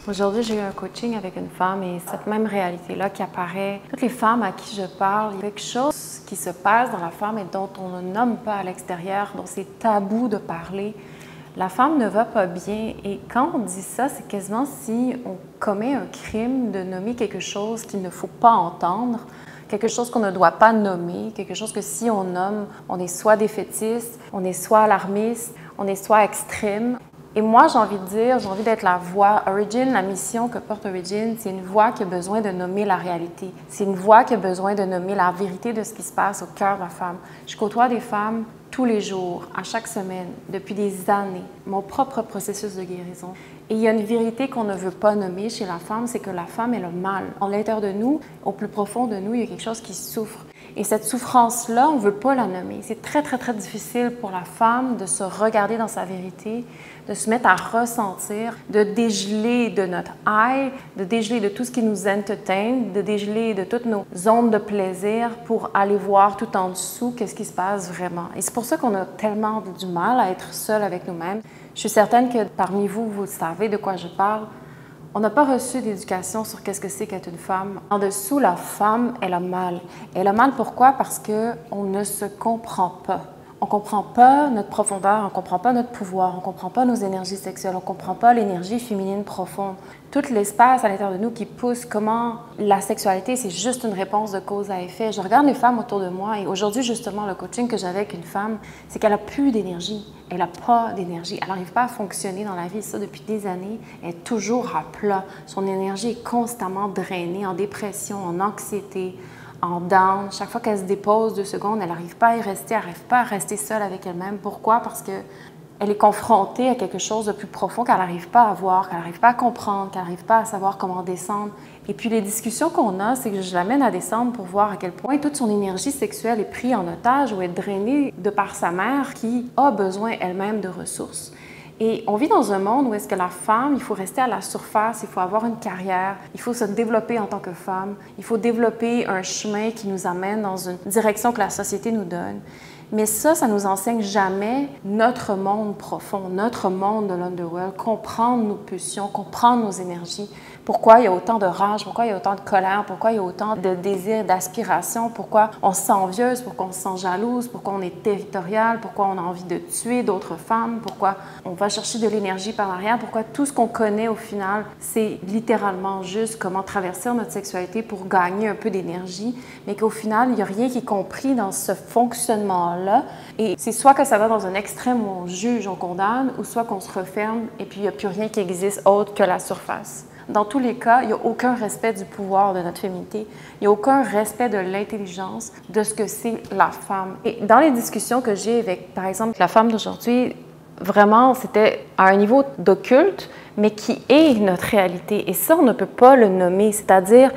Aujourd'hui, j'ai eu un coaching avec une femme et cette même réalité-là qui apparaît. Toutes les femmes à qui je parle, il y a quelque chose qui se passe dans la femme et dont on ne nomme pas à l'extérieur, dont c'est tabou de parler. La femme ne va pas bien et quand on dit ça, c'est quasiment si on commet un crime de nommer quelque chose qu'il ne faut pas entendre, quelque chose qu'on ne doit pas nommer, quelque chose que si on nomme, on est soit défaitiste, on est soit alarmiste, on est soit extrême. Et moi, j'ai envie de dire, j'ai envie d'être la voix. Origin, la mission que porte Origin, c'est une voix qui a besoin de nommer la réalité. C'est une voix qui a besoin de nommer la vérité de ce qui se passe au cœur de la femme. Je côtoie des femmes tous les jours, à chaque semaine, depuis des années, mon propre processus de guérison. Et il y a une vérité qu'on ne veut pas nommer chez la femme, c'est que la femme est le mal. En l'intérieur de nous, au plus profond de nous, il y a quelque chose qui souffre. Et cette souffrance-là, on ne veut pas la nommer. C'est très, très, très difficile pour la femme de se regarder dans sa vérité, de se mettre à ressentir, de dégeler de notre eye, de dégeler de tout ce qui nous entertain, de dégeler de toutes nos zones de plaisir pour aller voir tout en dessous qu'est-ce qui se passe vraiment. Et c'est pour ça qu'on a tellement du mal à être seul avec nous-mêmes. Je suis certaine que parmi vous, vous savez de quoi je parle. On n'a pas reçu d'éducation sur qu'est-ce que c'est qu'être une femme. En dessous, la femme, elle a mal. Elle a mal pourquoi? Parce qu'on ne se comprend pas. On ne comprend pas notre profondeur, on ne comprend pas notre pouvoir, on ne comprend pas nos énergies sexuelles, on ne comprend pas l'énergie féminine profonde. Tout l'espace à l'intérieur de nous qui pousse comment la sexualité, c'est juste une réponse de cause à effet. Je regarde les femmes autour de moi et aujourd'hui, justement, le coaching que j'avais avec une femme, c'est qu'elle n'a plus d'énergie. Elle n'a pas d'énergie. Elle n'arrive pas à fonctionner dans la vie. Ça, depuis des années, elle est toujours à plat. Son énergie est constamment drainée, en dépression, en anxiété, en down. Chaque fois qu'elle se dépose 2 secondes, elle n'arrive pas à y rester, elle n'arrive pas à rester seule avec elle-même. Pourquoi? Parce qu'elle est confrontée à quelque chose de plus profond qu'elle n'arrive pas à voir, qu'elle n'arrive pas à comprendre, qu'elle n'arrive pas à savoir comment descendre. Et puis les discussions qu'on a, c'est que je l'amène à descendre pour voir à quel point toute son énergie sexuelle est prise en otage ou est drainée de par sa mère qui a besoin elle-même de ressources. Et on vit dans un monde où est-ce que la femme, il faut rester à la surface, il faut avoir une carrière, il faut se développer en tant que femme, il faut développer un chemin qui nous amène dans une direction que la société nous donne. Mais ça nous enseigne jamais notre monde profond, notre monde de l'underworld, comprendre nos pulsions, comprendre nos énergies. Pourquoi il y a autant de rage, pourquoi il y a autant de colère, pourquoi il y a autant de désir, d'aspiration, pourquoi on se sent envieuse, pourquoi on se sent jalouse, pourquoi on est territorial, pourquoi on a envie de tuer d'autres femmes, pourquoi on va chercher de l'énergie par l'arrière, pourquoi tout ce qu'on connaît au final, c'est littéralement juste comment traverser notre sexualité pour gagner un peu d'énergie, mais qu'au final, il n'y a rien qui est compris dans ce fonctionnement-là. Et c'est soit que ça va dans un extrême où on juge, on condamne, ou soit qu'on se referme et puis il n'y a plus rien qui existe autre que la surface. Dans tous les cas, il n'y a aucun respect du pouvoir de notre féminité. Il n'y a aucun respect de l'intelligence, de ce que c'est la femme. Et dans les discussions que j'ai avec, par exemple, la femme d'aujourd'hui, vraiment, c'était à un niveau d'occulte, mais qui est notre réalité. Et ça, on ne peut pas le nommer. C'est-à-dire,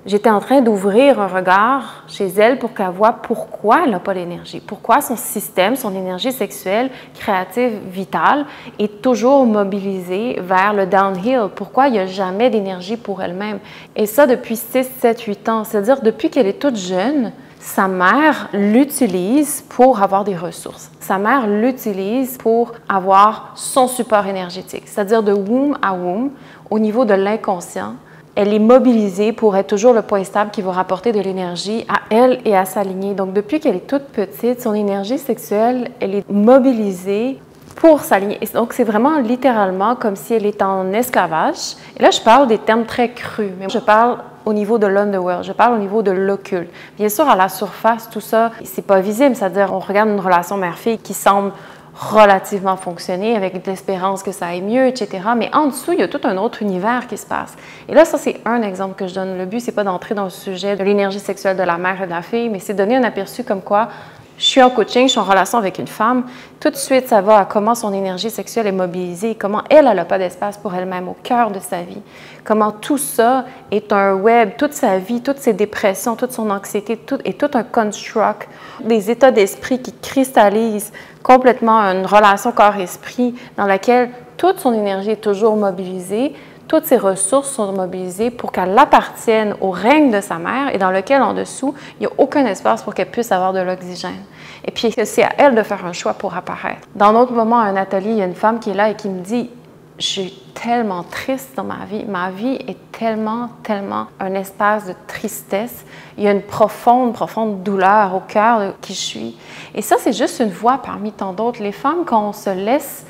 j'étais en train d'ouvrir un regard chez elle pour qu'elle voie pourquoi elle n'a pas d'énergie, pourquoi son système, son énergie sexuelle, créative, vitale, est toujours mobilisée vers le downhill, pourquoi il n'y a jamais d'énergie pour elle-même. Et ça depuis 6, 7, 8 ans, c'est-à-dire depuis qu'elle est toute jeune, sa mère l'utilise pour avoir des ressources. Sa mère l'utilise pour avoir son support énergétique, c'est-à-dire de womb à womb, au niveau de l'inconscient. Elle est mobilisée pour être toujours le point stable qui va rapporter de l'énergie à elle et à sa lignée. Donc, depuis qu'elle est toute petite, son énergie sexuelle, elle est mobilisée pour sa lignée. Et donc, c'est vraiment littéralement comme si elle est en esclavage. Et là, je parle des termes très crus, mais je parle au niveau de l'underworld, je parle au niveau de l'occulte. Bien sûr, à la surface, tout ça, c'est pas visible, c'est-à-dire on regarde une relation mère-fille qui semble relativement fonctionner avec de l'espérance que ça aille mieux, etc. Mais en dessous, il y a tout un autre univers qui se passe. Et là, ça, c'est un exemple que je donne. Le but, c'est pas d'entrer dans le sujet de l'énergie sexuelle de la mère et de la fille, mais c'est de donner un aperçu comme quoi je suis en coaching, je suis en relation avec une femme. Tout de suite, ça va à comment son énergie sexuelle est mobilisée, comment elle n'a pas d'espace pour elle-même au cœur de sa vie. Comment tout ça est un web, toute sa vie, toutes ses dépressions, toute son anxiété, tout est tout un construct, des états d'esprit qui cristallisent complètement une relation corps-esprit dans laquelle toute son énergie est toujours mobilisée, toutes ses ressources sont mobilisées pour qu'elle appartienne au règne de sa mère et dans lequel, en dessous, il n'y a aucun espace pour qu'elle puisse avoir de l'oxygène. Et puis, c'est à elle de faire un choix pour apparaître. Dans un autre moment, à un atelier, il y a une femme qui est là et qui me dit je suis tellement triste dans ma vie. Ma vie est tellement un espace de tristesse. Il y a une profonde douleur au cœur de qui je suis. Et ça, c'est juste une voix parmi tant d'autres. Les femmes, quand on se laisse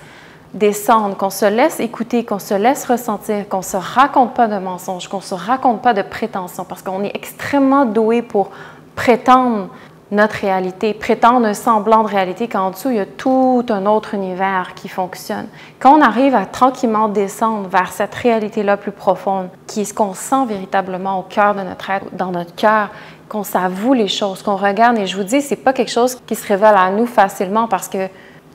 descendre, qu'on se laisse écouter, qu'on se laisse ressentir, qu'on ne se raconte pas de mensonges, qu'on ne se raconte pas de prétentions, parce qu'on est extrêmement doué pour prétendre notre réalité, prétendre un semblant de réalité qu'en dessous, il y a tout un autre univers qui fonctionne. Quand on arrive à tranquillement descendre vers cette réalité-là plus profonde, qui est ce qu'on sent véritablement au cœur de notre être, dans notre cœur, qu'on s'avoue les choses, qu'on regarde, et je vous dis, c'est pas quelque chose qui se révèle à nous facilement parce que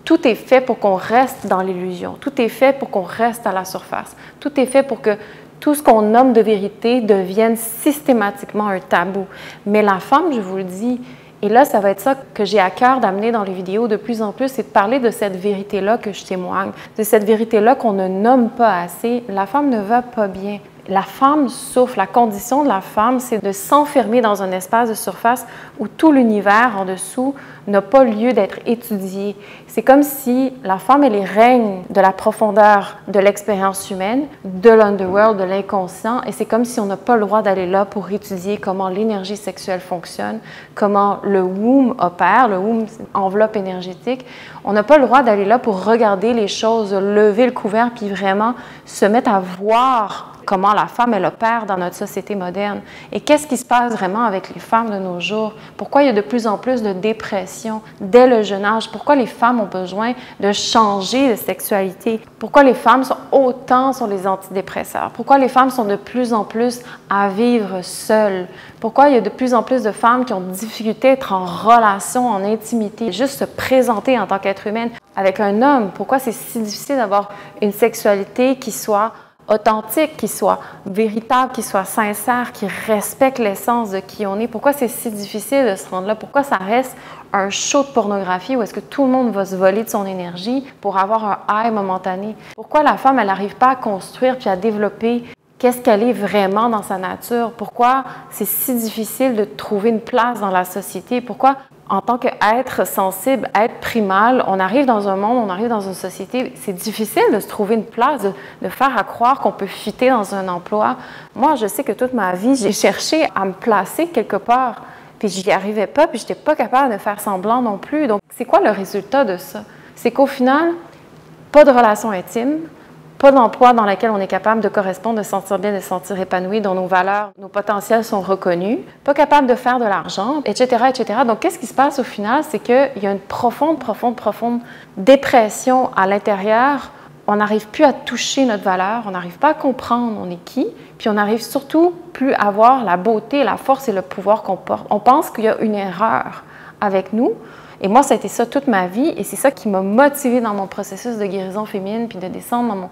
tout est fait pour qu'on reste dans l'illusion, tout est fait pour qu'on reste à la surface, tout est fait pour que tout ce qu'on nomme de vérité devienne systématiquement un tabou. Mais la femme, je vous le dis, et là, ça va être ça que j'ai à cœur d'amener dans les vidéos de plus en plus, c'est de parler de cette vérité-là que je témoigne, de cette vérité-là qu'on ne nomme pas assez. La femme ne va pas bien. La femme souffre. La condition de la femme, c'est de s'enfermer dans un espace de surface où tout l'univers en dessous n'a pas lieu d'être étudié. C'est comme si la femme est les règnes de la profondeur de l'expérience humaine, de l'underworld, de l'inconscient, et c'est comme si on n'a pas le droit d'aller là pour étudier comment l'énergie sexuelle fonctionne, comment le womb opère, le womb, c'est une enveloppe énergétique. On n'a pas le droit d'aller là pour regarder les choses, lever le couvert, puis vraiment se mettre à voir comment la femme, elle opère dans notre société moderne. Et qu'est-ce qui se passe vraiment avec les femmes de nos jours? Pourquoi il y a de plus en plus de dépression dès le jeune âge? Pourquoi les femmes ont besoin de changer de sexualité? Pourquoi les femmes sont autant sur les antidépresseurs? Pourquoi les femmes sont de plus en plus à vivre seules? Pourquoi il y a de plus en plus de femmes qui ont difficulté à être en relation, en intimité, juste se présenter en tant qu'être humaine avec un homme? Pourquoi c'est si difficile d'avoir une sexualité qui soit authentique, qui soit véritable, qui soit sincère, qui respecte l'essence de qui on est? Pourquoi c'est si difficile de se rendre là? Pourquoi ça reste un show de pornographie où est-ce que tout le monde va se voler de son énergie pour avoir un high momentané? Pourquoi la femme, elle n'arrive pas à construire puis à développer qu'est-ce qu'elle est vraiment dans sa nature? Pourquoi c'est si difficile de trouver une place dans la société? Pourquoi, en tant qu'être sensible, être primal, on arrive dans un monde, on arrive dans une société, c'est difficile de se trouver une place, de faire à croire qu'on peut fitter dans un emploi. Moi, je sais que toute ma vie, j'ai cherché à me placer quelque part, puis j'y arrivais pas, puis je n'étais pas capable de faire semblant non plus. Donc, c'est quoi le résultat de ça? C'est qu'au final, pas de relation intime, pas d'emploi dans lequel on est capable de correspondre, de se sentir bien, de se sentir épanoui, dont nos valeurs, nos potentiels sont reconnus, pas capable de faire de l'argent, etc., etc. Donc, qu'est-ce qui se passe au final? C'est qu'il y a une profonde dépression à l'intérieur. On n'arrive plus à toucher notre valeur, on n'arrive pas à comprendre on est qui, puis on n'arrive surtout plus à voir la beauté, la force et le pouvoir qu'on porte. On pense qu'il y a une erreur avec nous. Et moi, ça a été ça toute ma vie et c'est ça qui m'a motivée dans mon processus de guérison féminine puis de descendre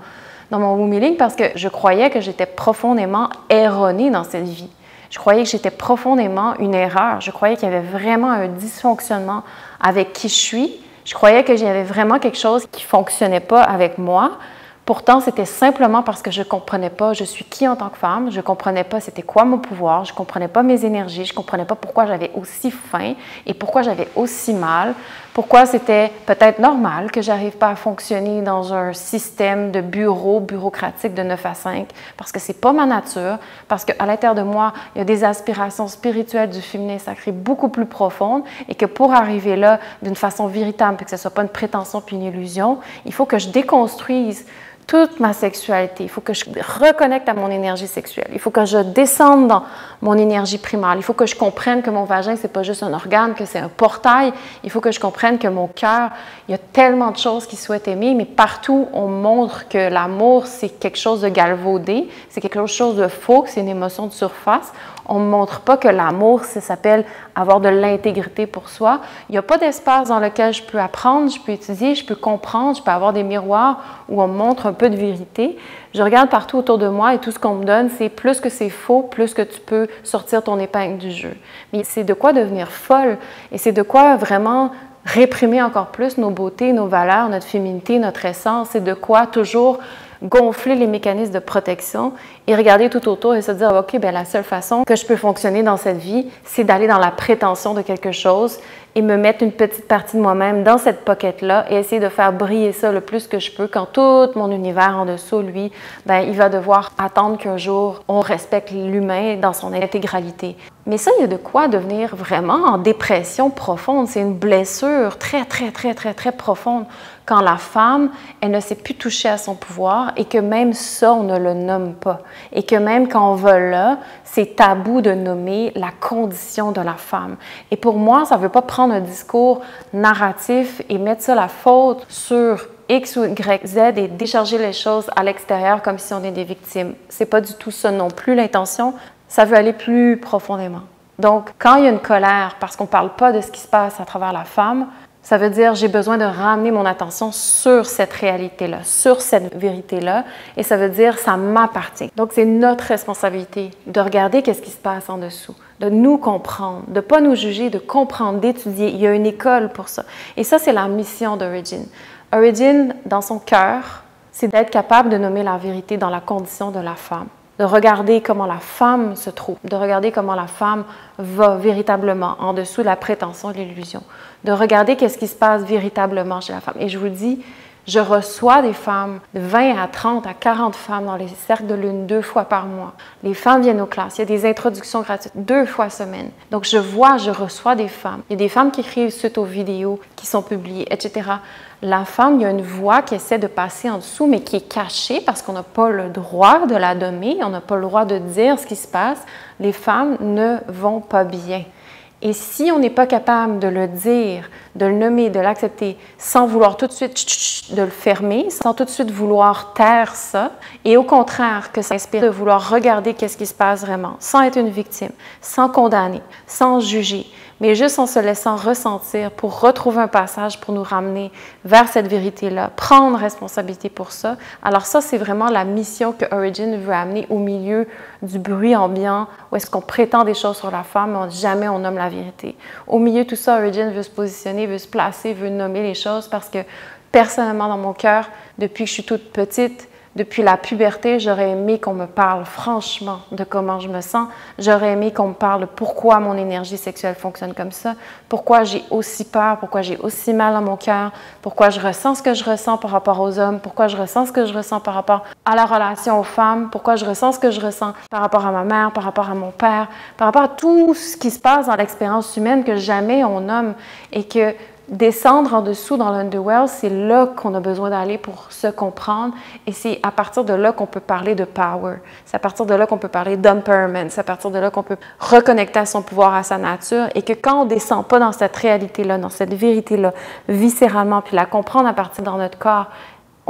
dans mon womb healing parce que je croyais que j'étais profondément erronée dans cette vie. Je croyais que j'étais profondément une erreur. Je croyais qu'il y avait vraiment un dysfonctionnement avec qui je suis. Je croyais que j'avais vraiment quelque chose qui ne fonctionnait pas avec moi. Pourtant, c'était simplement parce que je ne comprenais pas je suis qui en tant que femme, je ne comprenais pas c'était quoi mon pouvoir, je ne comprenais pas mes énergies, je ne comprenais pas pourquoi j'avais aussi faim et pourquoi j'avais aussi mal, pourquoi c'était peut-être normal que je n'arrive pas à fonctionner dans un système de bureaucratique de 9 à 5, parce que ce n'est pas ma nature, parce qu'à l'intérieur de moi, il y a des aspirations spirituelles du féminin sacré beaucoup plus profondes et que pour arriver là d'une façon véritable, puis que ce ne soit pas une prétention puis une illusion, il faut que je déconstruise toute ma sexualité. Il faut que je reconnecte à mon énergie sexuelle. Il faut que je descende dans mon énergie primale. Il faut que je comprenne que mon vagin, ce n'est pas juste un organe, que c'est un portail. Il faut que je comprenne que mon cœur, il y a tellement de choses qu'il souhaite aimer, mais partout, on montre que l'amour, c'est quelque chose de galvaudé, c'est quelque chose de faux, que c'est une émotion de surface. On ne montre pas que l'amour, ça s'appelle avoir de l'intégrité pour soi. Il n'y a pas d'espace dans lequel je peux apprendre, je peux étudier, je peux comprendre, je peux avoir des miroirs où on me montre un peu de vérité. Je regarde partout autour de moi et tout ce qu'on me donne, c'est plus que c'est faux, plus que tu peux sortir ton épingle du jeu. Mais c'est de quoi devenir folle et c'est de quoi vraiment réprimer encore plus nos beautés, nos valeurs, notre féminité, notre essence. C'est de quoi toujours gonfler les mécanismes de protection et regarder tout autour et se dire, OK, bien, la seule façon que je peux fonctionner dans cette vie, c'est d'aller dans la prétention de quelque chose et me mettre une petite partie de moi-même dans cette pocket-là et essayer de faire briller ça le plus que je peux quand tout mon univers en dessous, lui, ben, il va devoir attendre qu'un jour, on respecte l'humain dans son intégralité. Mais ça, il y a de quoi devenir vraiment en dépression profonde. C'est une blessure très, très, très, très, très profonde quand la femme, elle ne sait plus toucher à son pouvoir et que même ça, on ne le nomme pas. Et que même quand on va là, c'est tabou de nommer la condition de la femme. Et pour moi, ça ne veut pas prendre un discours narratif et mettre ça la faute sur X ou Y, Z et décharger les choses à l'extérieur comme si on est des victimes. C'est pas du tout ça non plus l'intention. Ça veut aller plus profondément. Donc, quand il y a une colère, parce qu'on ne parle pas de ce qui se passe à travers la femme, ça veut dire j'ai besoin de ramener mon attention sur cette réalité-là, sur cette vérité-là, et ça veut dire ça m'appartient. Donc, c'est notre responsabilité de regarder qu'est-ce qui se passe en dessous, de nous comprendre, de ne pas nous juger, de comprendre, d'étudier. Il y a une école pour ça. Et ça, c'est la mission d'Origin. Origin, dans son cœur, c'est d'être capable de nommer la vérité dans la condition de la femme, de regarder comment la femme se trouve, de regarder comment la femme va véritablement en dessous de la prétention et de l'illusion, de regarder qu'est-ce qui se passe véritablement chez la femme. Et je vous dis, je reçois des femmes, de 20 à 30 à 40 femmes dans les cercles de lune 2 fois par mois. Les femmes viennent aux classes, il y a des introductions gratuites 2 fois semaine. Donc je reçois des femmes. Il y a des femmes qui écrivent suite aux vidéos qui sont publiées, etc. La femme, il y a une voix qui essaie de passer en dessous, mais qui est cachée parce qu'on n'a pas le droit de la nommer, on n'a pas le droit de dire ce qui se passe. Les femmes ne vont pas bien. Et si on n'est pas capable de le dire, de le nommer, de l'accepter, sans vouloir tout de suite de le fermer, sans tout de suite vouloir taire ça, et au contraire que ça inspire de vouloir regarder qu'est-ce qui se passe vraiment, sans être une victime, sans condamner, sans juger, mais juste en se laissant ressentir pour retrouver un passage pour nous ramener vers cette vérité-là, prendre responsabilité pour ça. Alors ça, c'est vraiment la mission que Origin veut amener au milieu du bruit ambiant, où est-ce qu'on prétend des choses sur la femme, mais jamais on nomme la vérité. Au milieu de tout ça, Origin veut se positionner, veut se placer, veut nommer les choses parce que personnellement, dans mon cœur, depuis que je suis toute petite, depuis la puberté, j'aurais aimé qu'on me parle franchement de comment je me sens. J'aurais aimé qu'on me parle de pourquoi mon énergie sexuelle fonctionne comme ça, pourquoi j'ai aussi peur, pourquoi j'ai aussi mal dans mon cœur, pourquoi je ressens ce que je ressens par rapport aux hommes, pourquoi je ressens ce que je ressens par rapport à la relation aux femmes, pourquoi je ressens ce que je ressens par rapport à ma mère, par rapport à mon père, par rapport à tout ce qui se passe dans l'expérience humaine que jamais on nomme et que descendre en dessous dans l'underworld, c'est là qu'on a besoin d'aller pour se comprendre et c'est à partir de là qu'on peut parler de power. C'est à partir de là qu'on peut parler d'empowerment. C'est à partir de là qu'on peut reconnecter à son pouvoir, à sa nature et que quand on ne descend pas dans cette réalité-là, dans cette vérité-là, viscéralement, puis la comprendre à partir de notre corps,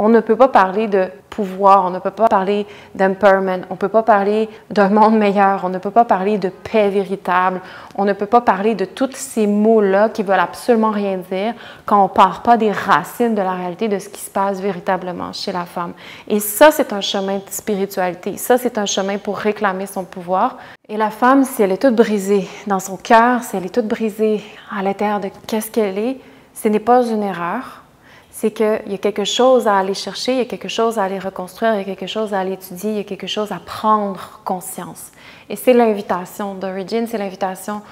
on ne peut pas parler de pouvoir, on ne peut pas parler d'empowerment, on ne peut pas parler d'un monde meilleur, on ne peut pas parler de paix véritable, on ne peut pas parler de tous ces mots-là qui veulent absolument rien dire quand on ne part pas des racines de la réalité de ce qui se passe véritablement chez la femme. Et ça, c'est un chemin de spiritualité. Ça, c'est un chemin pour réclamer son pouvoir. Et la femme, si elle est toute brisée dans son cœur, si elle est toute brisée à l'intérieur de qu'est-ce qu'elle est, ce n'est pas une erreur. C'est qu'il y a quelque chose à aller chercher, il y a quelque chose à aller reconstruire, il y a quelque chose à aller étudier, il y a quelque chose à prendre conscience. Et c'est l'invitation d'Origin, c'est l'invitation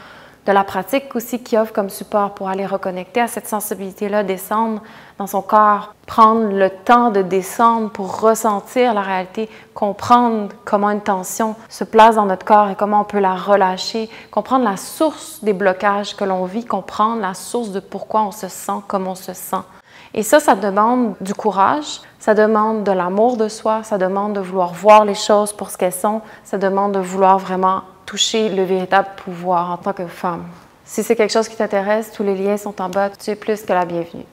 de la pratique aussi qui offre comme support pour aller reconnecter à cette sensibilité-là, descendre dans son corps, prendre le temps de descendre pour ressentir la réalité, comprendre comment une tension se place dans notre corps et comment on peut la relâcher, comprendre la source des blocages que l'on vit, comprendre la source de pourquoi on se sent comme on se sent. Et ça demande du courage, ça demande de l'amour de soi, ça demande de vouloir voir les choses pour ce qu'elles sont, ça demande de vouloir vraiment toucher le véritable pouvoir en tant que femme. Si c'est quelque chose qui t'intéresse, tous les liens sont en bas, tu es plus que la bienvenue.